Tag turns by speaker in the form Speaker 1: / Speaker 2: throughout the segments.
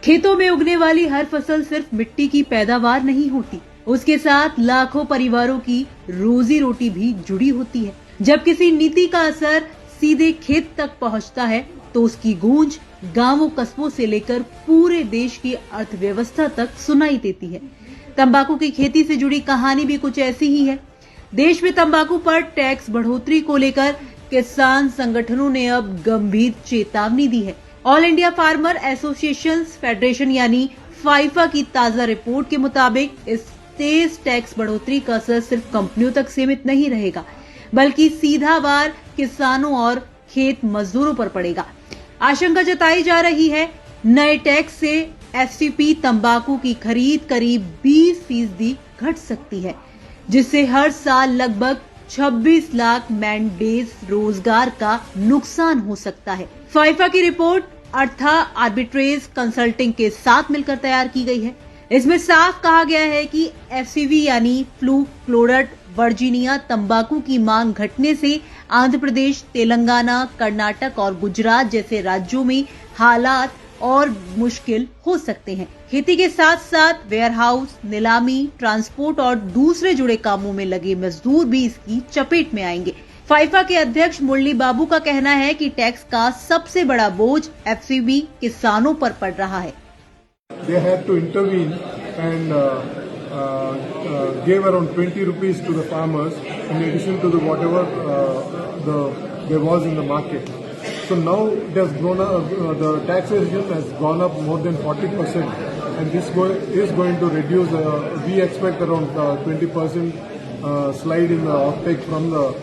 Speaker 1: खेतों में उगने वाली हर फसल सिर्फ मिट्टी की पैदावार नहीं होती, उसके साथ लाखों परिवारों की रोजी रोटी भी जुड़ी होती है। जब किसी नीति का असर सीधे खेत तक पहुंचता है तो उसकी गूंज गांवों कस्बों से लेकर पूरे देश की अर्थव्यवस्था तक सुनाई देती है। तंबाकू की खेती से जुड़ी कहानी भी कुछ ऐसी ही है। देश में तंबाकू पर टैक्स बढ़ोतरी को लेकर किसान संगठनों ने अब गंभीर चेतावनी दी है। All India farmer association federation यानी फाइफा की ताजा रिपोर्ट के मुताबिक इस तेज टैक्स बढ़ोतरी का असर सिर्फ कंपनियों तक सीमित नहीं रहेगा, बल्कि सीधा वार किसानों और खेत मजदूरों पर पड़ेगा। आशंका जताई जा रही है नए टैक्स से एफसीपी तंबाकू की खरीद करीब 20% घट सकती है, जिससे हर साल लगभग 26 लाख मैन डेज रोजगार का नुकसान हो सकता है। फाइफा की रिपोर्ट अर्था आर्बिट्रेज कंसल्टिंग के साथ मिलकर तैयार की गई है। इसमें साफ कहा गया है कि एफसीवी यानी फ्लू क्लोरड वर्जीनिया तंबाकू की मांग घटने से आंध्र प्रदेश, तेलंगाना, कर्नाटक और गुजरात जैसे राज्यों में हालात और मुश्किल हो सकते हैं। खेती के साथ साथ वेयरहाउस, नीलामी, ट्रांसपोर्ट और दूसरे जुड़े कामों में लगे मजदूर भी इसकी चपेट में आएंगे। फाइफा के अध्यक्ष मुरली बाबू का कहना है कि टैक्स का सबसे बड़ा बोझ एफसीबी किसानों पर पड़ रहा है।
Speaker 2: They had to intervene and gave around 20 rupees to the farmers in addition to whatever there was in the market. So now it has grown up, the taxation has gone up more than 40%, and this is going to reduce. We expect around 20% slide in the uptake from the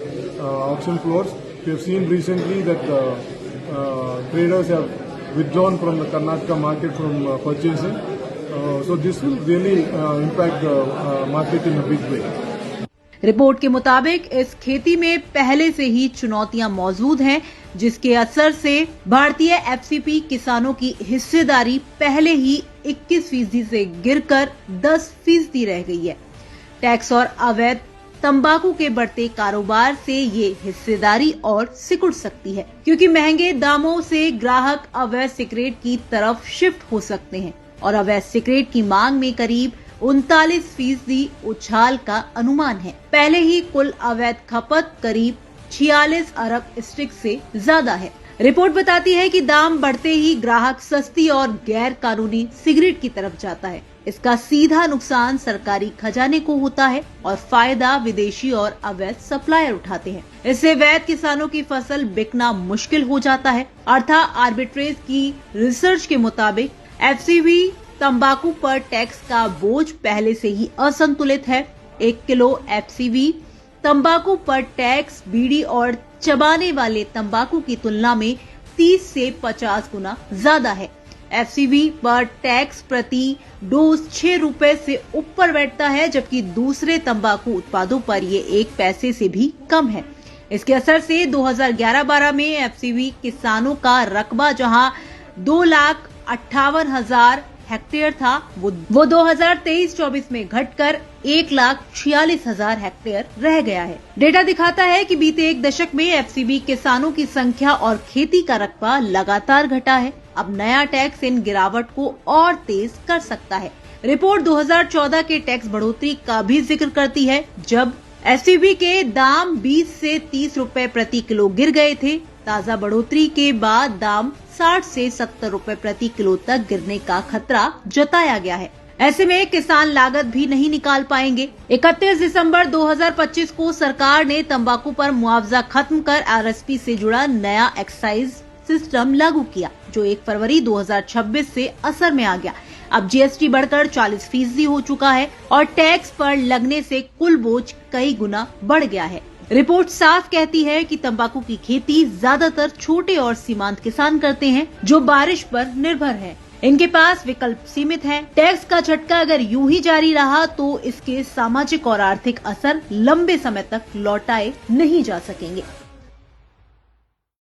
Speaker 2: auction floors. We have seen recently that traders have withdrawn from the Karnataka market from purchasing. So this will really impact the market in a big way.
Speaker 1: Report के मुताबिक इस खेती में पहले से ही चुनौतियां मौजूद हैं, जिसके असर से भारतीय एफसीपी किसानों की हिस्सेदारी पहले ही 21% से गिरकर 10% रह गई है। टैक्स और अवैध तंबाकू के बढ़ते कारोबार से ये हिस्सेदारी और सिकुड़ सकती है, क्योंकि महंगे दामों से ग्राहक अवैध सिगरेट की तरफ शिफ्ट हो सकते हैं और अवैध सिगरेट की मांग में करीब 39% उछाल का अनुमान है। पहले ही कुल अवैध खपत करीब 46 अरब स्टिक से ज्यादा है। रिपोर्ट बताती है कि दाम बढ़ते ही ग्राहक सस्ती और गैर कानूनी सिगरेट की तरफ जाता है। इसका सीधा नुकसान सरकारी खजाने को होता है और फायदा विदेशी और अवैध सप्लायर उठाते हैं। इससे वैध किसानों की फसल बिकना मुश्किल हो जाता है। अर्था आर्बिट्रेज की रिसर्च के मुताबिक एफसीबी तंबाकू पर टैक्स का बोझ पहले से ही असंतुलित है। 1 किलो एफसीबी तंबाकू पर टैक्स बीड़ी और चबाने वाले तंबाकू की तुलना में 30 से 50 गुना ज्यादा है। एफसीबी पर टैक्स प्रति डोज 6 रुपए से ऊपर बैठता है, जबकि दूसरे तंबाकू उत्पादों पर ये 1 पैसे से भी कम है। इसके असर से 2011-12 में एफसीबी किसानों का रकबा जहां 2,58,000 हेक्टेयर था, वो 2023-24 में घटकर 1,46,000 हेक्टेयर रह गया है। डेटा दिखाता है कि बीते एक दशक में एफसीबी किसानों की संख्या और खेती का रकबा लगातार घटा है। अब नया टैक्स इन गिरावट को और तेज कर सकता है। रिपोर्ट 2014 के टैक्स बढ़ोतरी का भी जिक्र करती है, जब एफसीबी के दाम 20 से 30 रुपए प्रति किलो गिर गए थे। ताजा बढ़ोतरी के बाद दाम 60 से 70 रुपए प्रति किलो तक गिरने का खतरा जताया गया है। ऐसे में किसान लागत भी नहीं निकाल पाएंगे। 31 दिसंबर 2025 को सरकार ने तंबाकू पर मुआवजा खत्म कर आरएसपी से जुड़ा नया एक्साइज सिस्टम लागू किया, जो 1 फरवरी 2026 से असर में आ गया। अब जीएसटी बढ़कर 40% हो चुका है और टैक्स पर लगने से कुल बोझ कई गुना बढ़ गया है। रिपोर्ट साफ कहती है कि तंबाकू की खेती ज्यादातर छोटे और सीमांत किसान करते हैं, जो बारिश पर निर्भर हैं। इनके पास विकल्प सीमित है। टैक्स का झटका अगर यूं ही जारी रहा तो इसके सामाजिक और आर्थिक असर लंबे समय तक लौटाए नहीं जा सकेंगे।